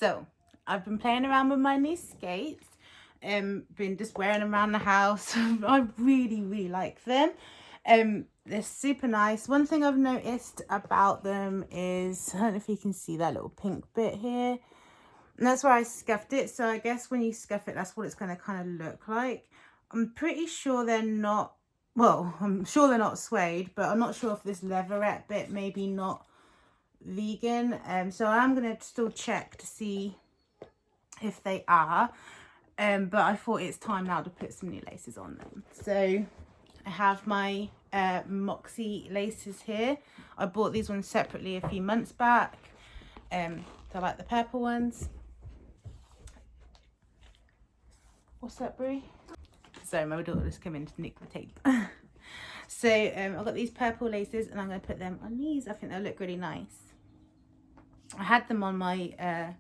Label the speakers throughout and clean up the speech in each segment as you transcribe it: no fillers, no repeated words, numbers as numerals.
Speaker 1: So I've been playing around with my new skates, been just wearing them around the house. I really like them. They're super nice. One thing I've noticed about them is, I don't know if you can see that little pink bit here, and that's where I scuffed it. So I guess when you scuff it, that's what it's going to kind of look like. I'm pretty sure they're not, well, I'm sure they're not suede, but I'm not sure if this leatherette bit maybe not vegan. So I'm going to still check to see if they are. But I thought it's time now to put some new laces on them. So I have my Moxie laces here. I bought these ones separately a few months back. I like the purple ones. What's that, Brie? Sorry, my daughter just came in to nick the tape. So I've got these purple laces and I'm going to put them on these. I think they'll look really nice. I had them on my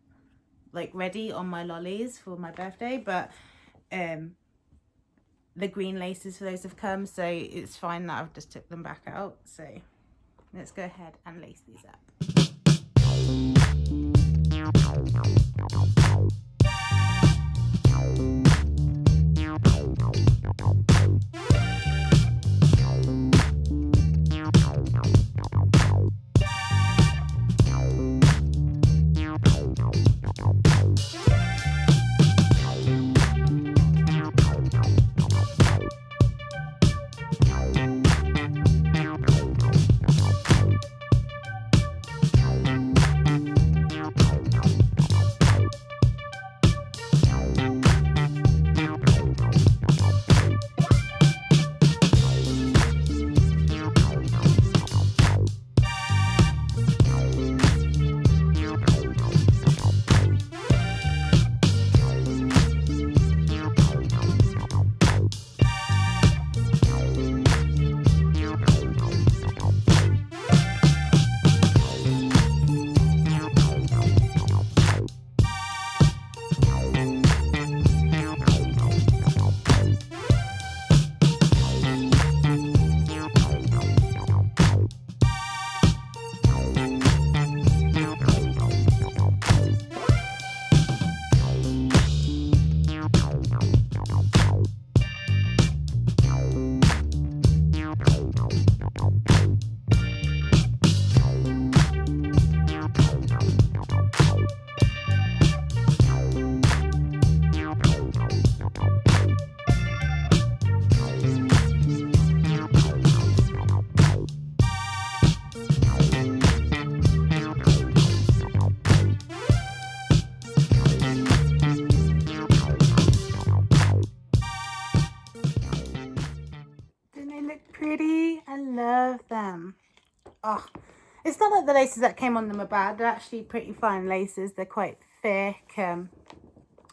Speaker 1: like ready on my lollies for my birthday, but the green laces for those have come, so it's fine that I've just took them back out. So let's go ahead and lace these up. Pretty. I love them. Oh, it's not like the laces that came on them are bad. They're actually pretty fine laces. They're quite thick. I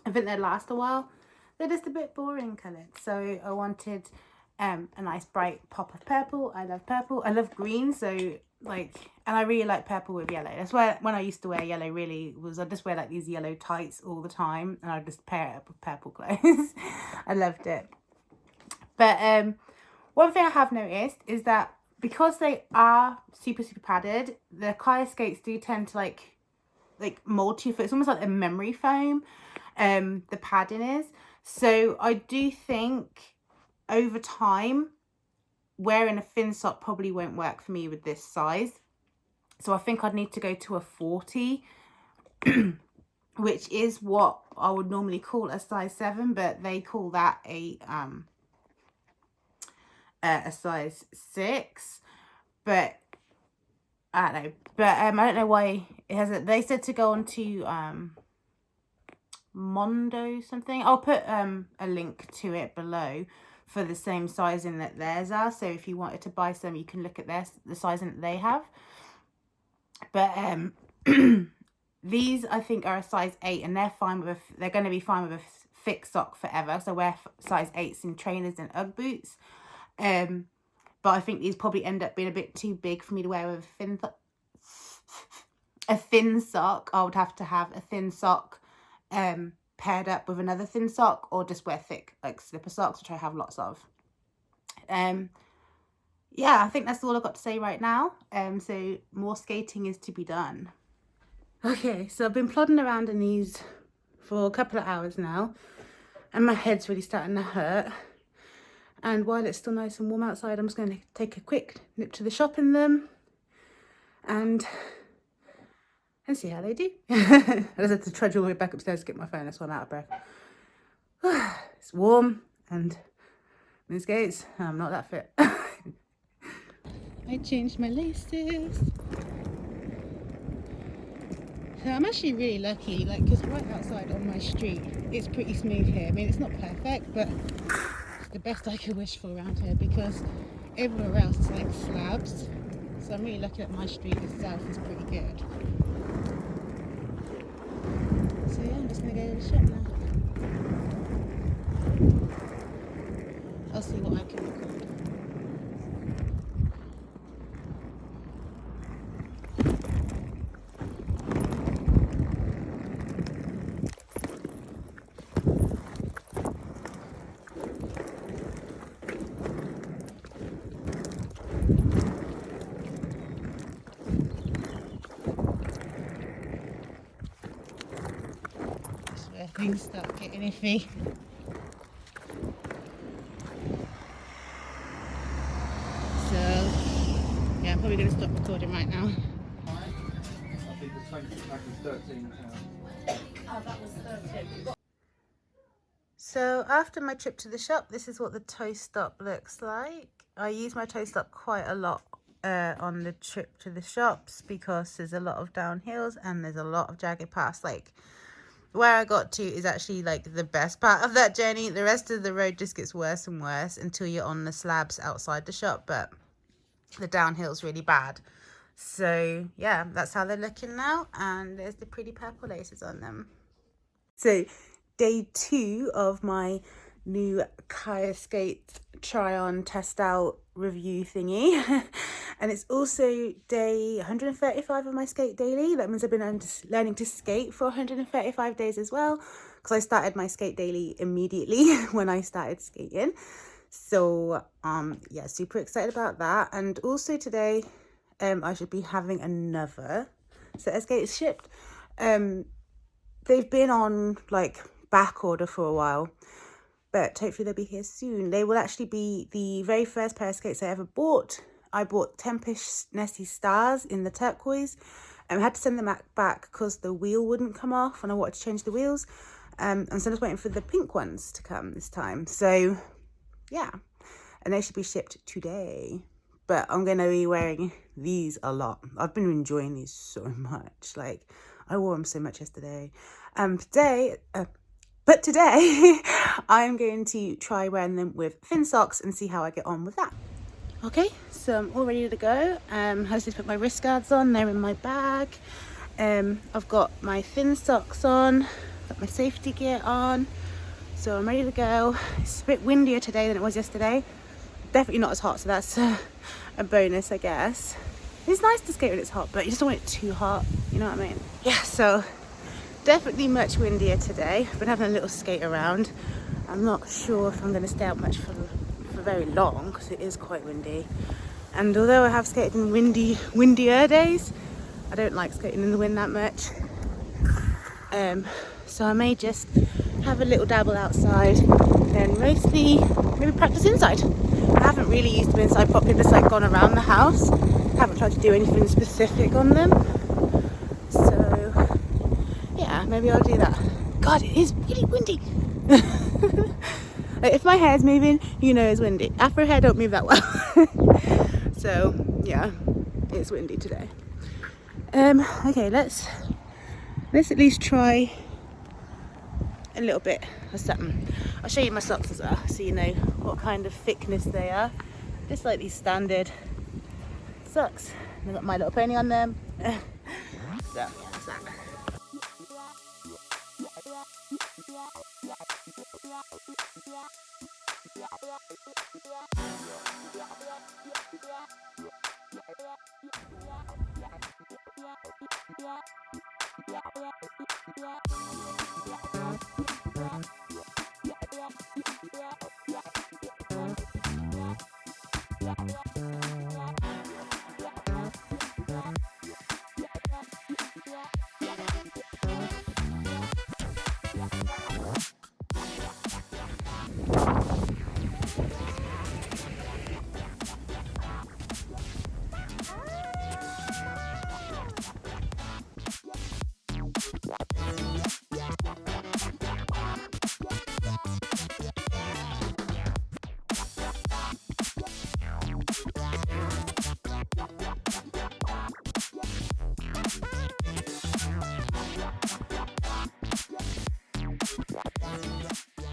Speaker 1: think they last a while. They're just a bit boring coloured, so I wanted a nice bright pop of purple. I love purple. I love green, so like, and I really like purple with yellow. That's why when I used to wear yellow, really was I just wear like these yellow tights all the time, and I just pair it up with purple clothes. I loved it. But one thing I have noticed is that because they are super padded, the Chaya skates do tend to like mold to your foot. It's almost like a memory foam, the padding is. So I do think over time wearing a thin sock probably won't work for me with this size. So I think I'd need to go to a 40, which is what I would normally call a size 7, but they call that a size 6. But I don't know. But I don't know why it hasn't. They said to go on to Mondo something. I'll put a link to it below for the same sizing that theirs are. So if you wanted to buy some, you can look at the sizing that they have. But these I think are a size 8, and they're fine with they're going to be fine with a thick sock forever. So I wear size 8s in trainers and Ugg boots. But I think these probably end up being a bit too big for me to wear with a thin sock. I would have to have a thin sock paired up with another thin sock, or just wear thick like slipper socks, which I have lots of. Yeah, I think that's all I've got to say right now. So more skating is to be done. Okay, so I've been plodding around in these for a couple of hours now, and my head's really starting to hurt. And while it's still nice and warm outside, I'm just going to take a quick nip to the shop in them and see how they do. I just had to trudge all the way back upstairs to get my phone, that's why I'm out of breath. It's warm and in skates, I'm not that fit. I changed my laces. So I'm actually really lucky, like, because right outside on my street, it's pretty smooth here. I mean, it's not perfect, but it's the best I could wish for around here, because everywhere else is like slabs. So I'm really lucky that my street itself is pretty good. So yeah, I'm just gonna go to the shop now. I'll see what I can record. That's where things start getting iffy. So yeah, I'm probably gonna stop recording right now.
Speaker 2: I think the 2013 pounds.
Speaker 1: Oh, that was 13. So after my trip to the shop, this is what the toe stop looks like. I use my toe stop quite a lot on the trip to the shops because there's a lot of downhills and there's a lot of jagged paths. Like where I got to is actually like the best part of that journey. The rest of the road just gets worse and worse until you're on the slabs outside the shop, but the downhill's really bad. So yeah, that's how they're looking now, and there's the pretty purple laces on them. So day 2 of my new Chaya Skates try on, test out, review thingy. And it's also day 135 of my skate daily. That means I've been learning to skate for 135 days as well, because I started my skate daily immediately when I started skating. So yeah, super excited about that. And also today I should be having another set of skates shipped. They've been on like back order for a while, but hopefully they'll be here soon. They will actually be the very first pair of skates I ever bought. I bought Tempish Nessie Stars in the turquoise. I had to send them back because the wheel wouldn't come off and I wanted to change the wheels. And so I'm just waiting for the pink ones to come this time. So yeah, and they should be shipped today. But I'm going to be wearing these a lot. I've been enjoying these so much. Like, I wore them so much yesterday. Today, I'm going to try wearing them with thin socks and see how I get on with that. Okay, so I'm all ready to go. I just put my wrist guards on. They're in my bag. I've got my thin socks on, got my safety gear on. So I'm ready to go. It's a bit windier today than it was yesterday. Definitely not as hot, so that's a bonus, I guess. It's nice to skate when it's hot, but you just don't want it too hot, you know what I mean? Yeah, so definitely much windier today. I've been having a little skate around. I'm not sure if I'm going to stay out much for very long because it is quite windy. And although I have skated in windier days, I don't like skating in the wind that much. So I may just have a little dabble outside, then mostly maybe practice inside. I haven't really used them inside properly, just like gone around the house. Haven't tried to do anything specific on them. So yeah, maybe I'll do that. God, it is really windy. Like, if my hair's moving, you know it's windy. Afro hair don't move that well. So yeah, it's windy today. Okay, let's at least try a little bit of something. I'll show you my socks as well, so you know what kind of thickness they are. Just like these standard socks. They've got My Little Pony on them. So yeah, that's that.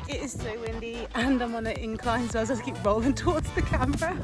Speaker 1: It is so windy and I'm on an incline, so I just keep rolling towards the camera.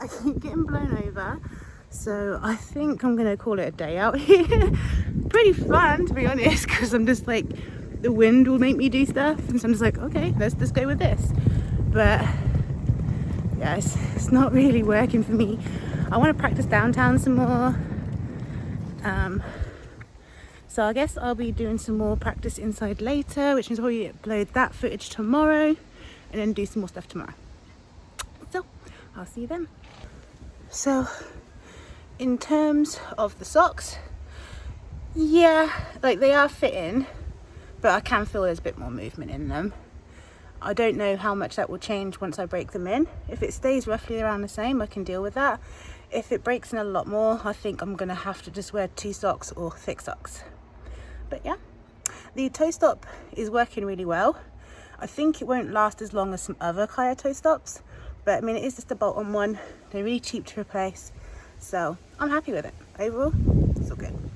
Speaker 1: I keep getting blown over, so I think I'm gonna call it a day out here. Pretty fun, to be honest, because I'm just like, the wind will make me do stuff, and so I'm just like, okay, let's just go with this. But yeah, it's not really working for me. I want to practice downtown some more, so I guess I'll be doing some more practice inside later, which means I'll probably upload that footage tomorrow and then do some more stuff tomorrow. So I'll see you then. So in terms of the socks, yeah, like they are fitting, but I can feel there's a bit more movement in them. I don't know how much that will change once I break them in. If it stays roughly around the same, I can deal with that. If it breaks in a lot more, I think I'm gonna have to just wear 2 socks or thick socks. But yeah, the toe stop is working really well. I think it won't last as long as some other Chaya toe stops, but I mean, it is just a bolt-on one. They're really cheap to replace, so I'm happy with it. Overall, it's all good.